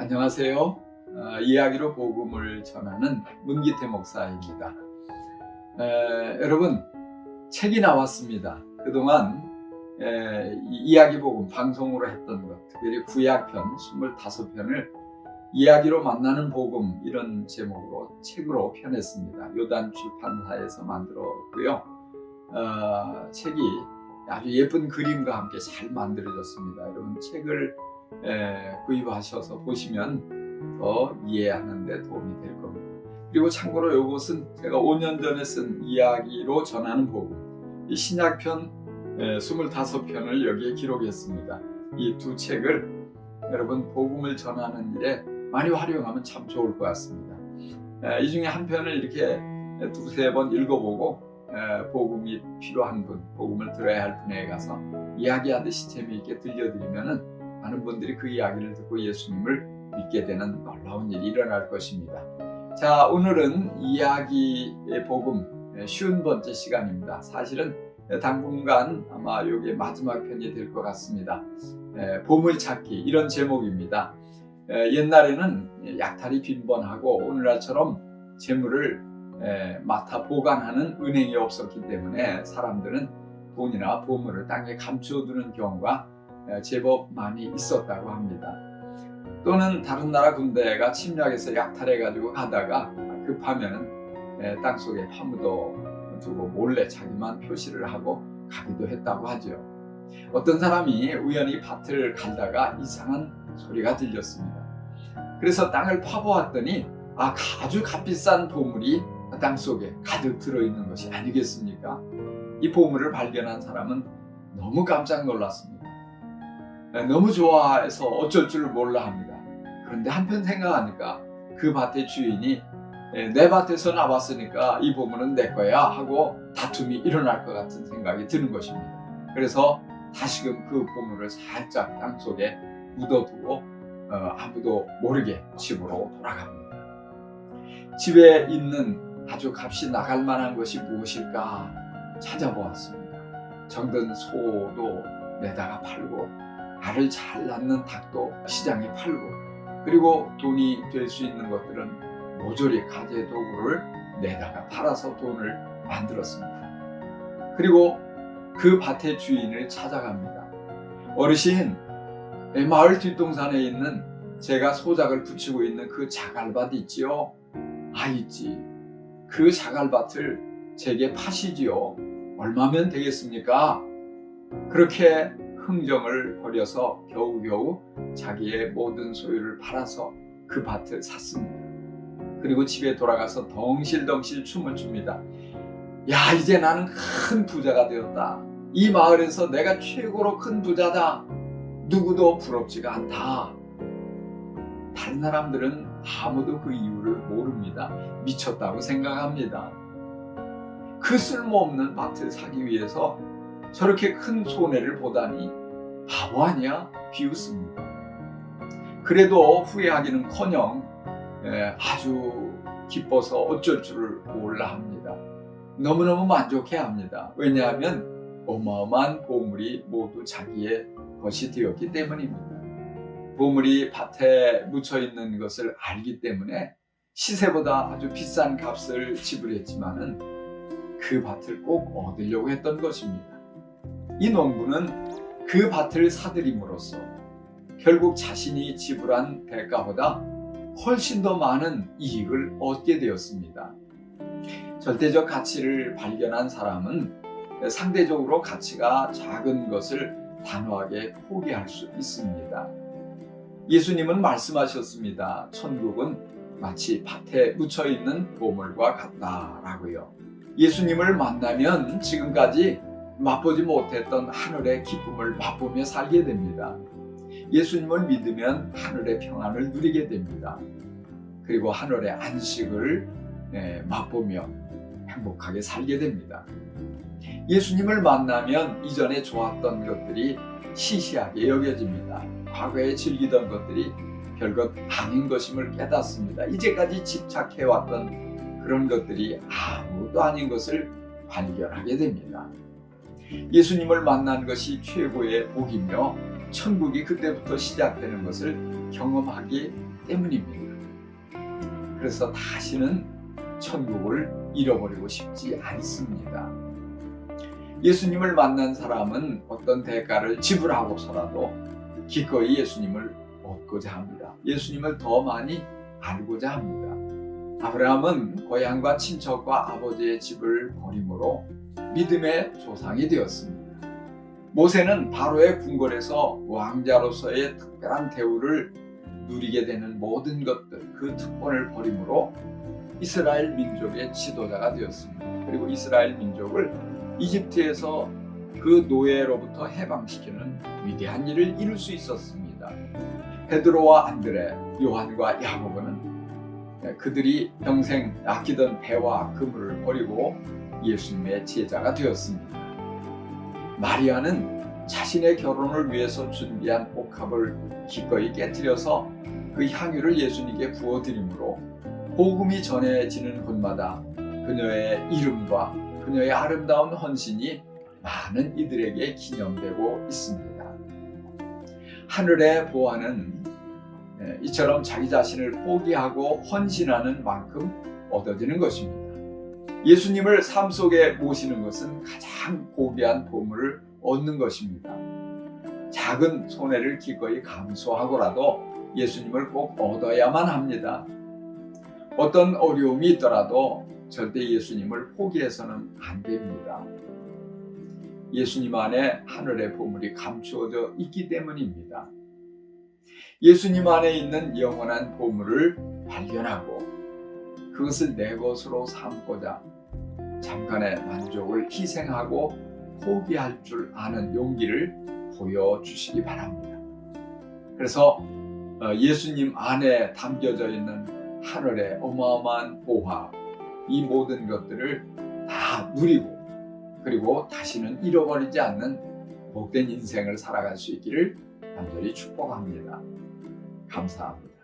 안녕하세요. 이야기로 복음을 전하는 문기태 목사입니다. 여러분, 책이 나왔습니다. 그동안 이야기 복음 방송으로 했던 것, 특별히 구약편 25편을 이야기로 만나는 복음 이런 제목으로 책으로 펴냈습니다. 요단 출판사에서 만들었고요. 책이 아주 예쁜 그림과 함께 잘 만들어졌습니다. 여러분 책을 구입하셔서 보시면 더 이해하는 데 도움이 될 겁니다. 그리고 참고로 이것은 제가 5년 전에 쓴 이야기로 전하는 복음, 이 신약편 25편을 여기에 기록했습니다. 이 두 책을 여러분 복음을 전하는 일에 많이 활용하면 참 좋을 것 같습니다. 이 중에 한 편을 이렇게 두세 번 읽어보고 복음이 필요한 분, 복음을 들어야 할 분에게 가서 이야기하듯이 재미있게 들려드리면은 많은 분들이 그 이야기를 듣고 예수님을 믿게 되는 놀라운 일이 일어날 것입니다. 자, 오늘은 이야기의 복음 쉬운 번째 시간입니다. 사실은 당분간 아마 이게 마지막 편이 될 것 같습니다. 보물찾기 이런 제목입니다. 옛날에는 약탈이 빈번하고 오늘날처럼 재물을 맡아 보관하는 은행이 없었기 때문에 사람들은 돈이나 보물을 땅에 감춰두는 경우가 제법 많이 있었다고 합니다. 또는 다른 나라 군대가 침략해서 약탈해가지고 가다가 급하면 땅속에 파묻어 두고 몰래 자기만 표시를 하고 가기도 했다고 하죠. 어떤 사람이 우연히 밭을 갈다가 이상한 소리가 들렸습니다. 그래서 땅을 파보았더니 아주 값비싼 보물이 땅속에 가득 들어있는 것이 아니겠습니까? 이 보물을 발견한 사람은 너무 깜짝 놀랐습니다. 너무 좋아해서 어쩔 줄 몰라 합니다. 그런데 한편 생각하니까 그 밭의 주인이 내 밭에서 나왔으니까 이 보물은 내 거야 하고 다툼이 일어날 것 같은 생각이 드는 것입니다. 그래서 다시금 그 보물을 살짝 땅속에 묻어두고 아무도 모르게 집으로 돌아갑니다. 집에 있는 아주 값이 나갈 만한 것이 무엇일까 찾아보았습니다. 정든 소도 내다가 팔고 알을 잘 낳는 닭도 시장에 팔고, 그리고 돈이 될 수 있는 것들은 모조리 가재 도구를 내다가 팔아서 돈을 만들었습니다. 그리고 그 밭의 주인을 찾아갑니다. 어르신, 마을 뒷동산에 있는 제가 소작을 붙이고 있는 그 자갈밭 있지요? 있지. 그 자갈밭을 제게 파시지요. 얼마면 되겠습니까? 그렇게 흥정을 벌여서 겨우겨우 자기의 모든 소유를 팔아서 그 밭을 샀습니다. 그리고 집에 돌아가서 덩실덩실 춤을 춥니다. 야, 이제 나는 큰 부자가 되었다. 이 마을에서 내가 최고로 큰 부자다. 누구도 부럽지가 않다. 다른 사람들은 아무도 그 이유를 모릅니다. 미쳤다고 생각합니다. 그 쓸모없는 밭을 사기 위해서 저렇게 큰 손해를 보다니 바보 아니야? 비웃습니다. 그래도 후회하기는커녕 아주 기뻐서 어쩔 줄을 몰라 합니다. 너무너무 만족해야 합니다. 왜냐하면 어마어마한 보물이 모두 자기의 것이 되었기 때문입니다. 보물이 밭에 묻혀 있는 것을 알기 때문에 시세보다 아주 비싼 값을 지불했지만은 그 밭을 꼭 얻으려고 했던 것입니다. 이 농부는 그 밭을 사들임으로써 결국 자신이 지불한 대가보다 훨씬 더 많은 이익을 얻게 되었습니다. 절대적 가치를 발견한 사람은 상대적으로 가치가 작은 것을 단호하게 포기할 수 있습니다. 예수님은 말씀하셨습니다. 천국은 마치 밭에 묻혀있는 보물과 같다라고요. 예수님을 만나면 지금까지 맛보지 못했던 하늘의 기쁨을 맛보며 살게 됩니다. 예수님을 믿으면 하늘의 평안을 누리게 됩니다. 그리고 하늘의 안식을 맛보며 행복하게 살게 됩니다. 예수님을 만나면 이전에 좋았던 것들이 시시하게 여겨집니다. 과거에 즐기던 것들이 별것 아닌 것임을 깨닫습니다. 이제까지 집착해왔던 그런 것들이 아무것도 아닌 것을 발견하게 됩니다. 예수님을 만난 것이 최고의 복이며 천국이 그때부터 시작되는 것을 경험하기 때문입니다. 그래서 다시는 천국을 잃어버리고 싶지 않습니다. 예수님을 만난 사람은 어떤 대가를 지불하고서라도 기꺼이 예수님을 얻고자 합니다. 예수님을 더 많이 알고자 합니다. 아브라함은 고향과 친척과 아버지의 집을 버림으로 믿음의 조상이 되었습니다. 모세는 바로의 궁궐에서 왕자로서의 특별한 대우를 누리게 되는 모든 것들, 그 특권을 버림으로 이스라엘 민족의 지도자가 되었습니다. 그리고 이스라엘 민족을 이집트에서 그 노예로부터 해방시키는 위대한 일을 이룰 수 있었습니다. 베드로와 안드레, 요한과 야고보는 그들이 평생 아끼던 배와 그물을 버리고 예수님의 제자가 되었습니다. 마리아는 자신의 결혼을 위해서 준비한 옥합을 기꺼이 깨뜨려서 그 향유를 예수님께 부어드림으로 복음이 전해지는 곳마다 그녀의 이름과 그녀의 아름다운 헌신이 많은 이들에게 기념되고 있습니다. 하늘의 보화는 이처럼 자기 자신을 포기하고 헌신하는 만큼 얻어지는 것입니다. 예수님을 삶 속에 모시는 것은 가장 고귀한 보물을 얻는 것입니다. 작은 손해를 기꺼이 감수하고라도 예수님을 꼭 얻어야만 합니다. 어떤 어려움이 있더라도 절대 예수님을 포기해서는 안 됩니다. 예수님 안에 하늘의 보물이 감추어져 있기 때문입니다. 예수님 안에 있는 영원한 보물을 발견하고 그것을 내 것으로 삼고자 잠깐의 만족을 희생하고 포기할 줄 아는 용기를 보여주시기 바랍니다. 그래서 예수님 안에 담겨져 있는 하늘의 어마어마한 보화, 이 모든 것들을 다 누리고 그리고 다시는 잃어버리지 않는 복된 인생을 살아갈 수 있기를 간절히 축복합니다. 감사합니다.